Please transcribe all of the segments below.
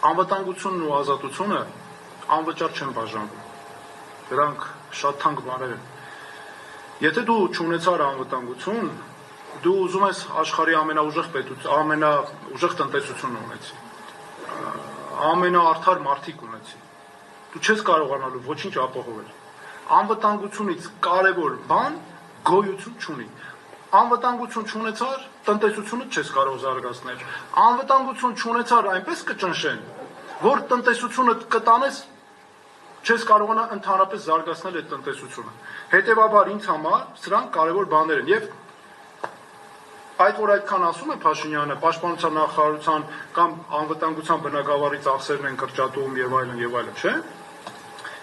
Անվտանգությունն ու ազատությունը անվճար չեն բաժանվում, դրանք շատ թանկ բաներ են, եթե դու չունեցար անվտանգություն, դու ուզում ես աշխարհի ամենաուժեղ տնտեսությունն ունեցի, ամենաարդար մարդիկ ունեցի, դու չես կարողանալու ոչինչ ապահովել, անվտանգությունից կարևոր բան գոյություն չունի, անվտանգություն չունեցար, տնտեսությունը չես կարող զարգացնել, անվտանգություն չունեցար, այնպես կճնշեն, որ տնտեսությունը կտանես, չես կարողանա ընդհանրապես զարգացնել այդ տնտեսությունը, հետևաբար ինձ համար սրանք կարևոր բաներ են, և այդ որ այդքան ասում է Փաշինյանը, պաշտպանության նախարարության կամ անվտանգության բնագավառի ծախսերն են կրճատում եւ այլն, չէ՞,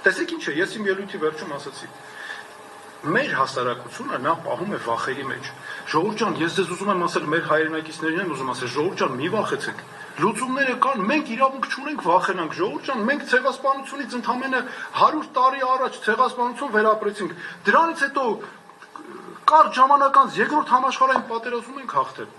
տեսեք ինչ է, ես իմ ելույթի վերջում ասացի, մեր հասարակությունը նա պահում է վախերի մեջ, ժողովուրդ ջան, ես ձեզ ուզում եմ ասել, մեր հայրենակիցներին եմ ուզում ասել, ժողովուրդ ջան, մի վախեցեք, լուծումները կան, մենք իրավունք չունենք վախենանք, ժողովուրդ ջան, մենք ցեղասպանությունից ընդամենը 100 տարի առաջ ցեղասպանություն վերապրեցինք, դրանից հետո կարճ ժամանակ անց երկրորդ համաշխարհային պատերազմում ենք հաղթել,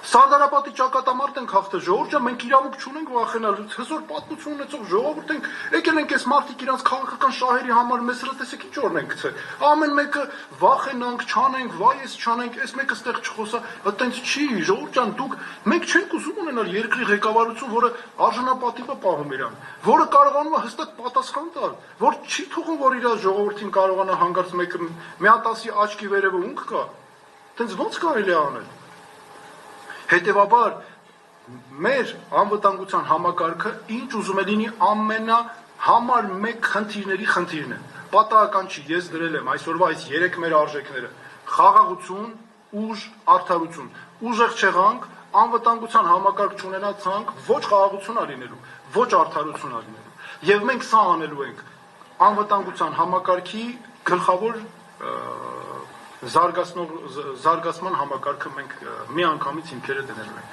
Սարդարապատի ճակատամարտ ենք հաղթել, ժողովուրդ ջան, մենք իրավունք չունենք վախենալ, հզոր պատմություն ունեցող ժողովուրդ ենք, եկել ենք այս մարդիկ իրանց քաղաքական շահերի համար, մեզ հրա տեսեք ինչ օրն ենք գցել, ամեն մեկը վախենանք, չանենք, վայ ես չանենք, այս մեկը ստեղ չխոսա, այտենց չի, ժողովուրդ ջան, մենք չենք ուզում ունենալ երկրի ղեկավարություն, որը արժանապատիվը պահում իրան, որը կարողանում է հստակ պատասխան տալ, որ չի թողում, որ իր ժողովրդին կարողանա հանգարց մեկը մի հատ ասի աչքի վերևը ունք կա, այտենց ո՞նց կարելի է անել Հետևաբար մեր անվտանգության համակարգը ինչ ուզում է լինի ամենահամար մեկ խնդիրների խնդիրն է, պատահական չի, ես դրել եմ այսօրվա այս 3 մեր արժեքները, խաղաղություն, ուժ, արդարություն, ուժեղ չեղանք, անվտանգության համակարգ չունենացանք, ոչ խաղաղություն ա լինելու, ոչ արդարություն ա լինելու, և մենք սա անելու ենք, անվտանգության համակարգի գլխավոր զարգացման համակարգը մենք մի անգամից հիմքերը դնելու ենք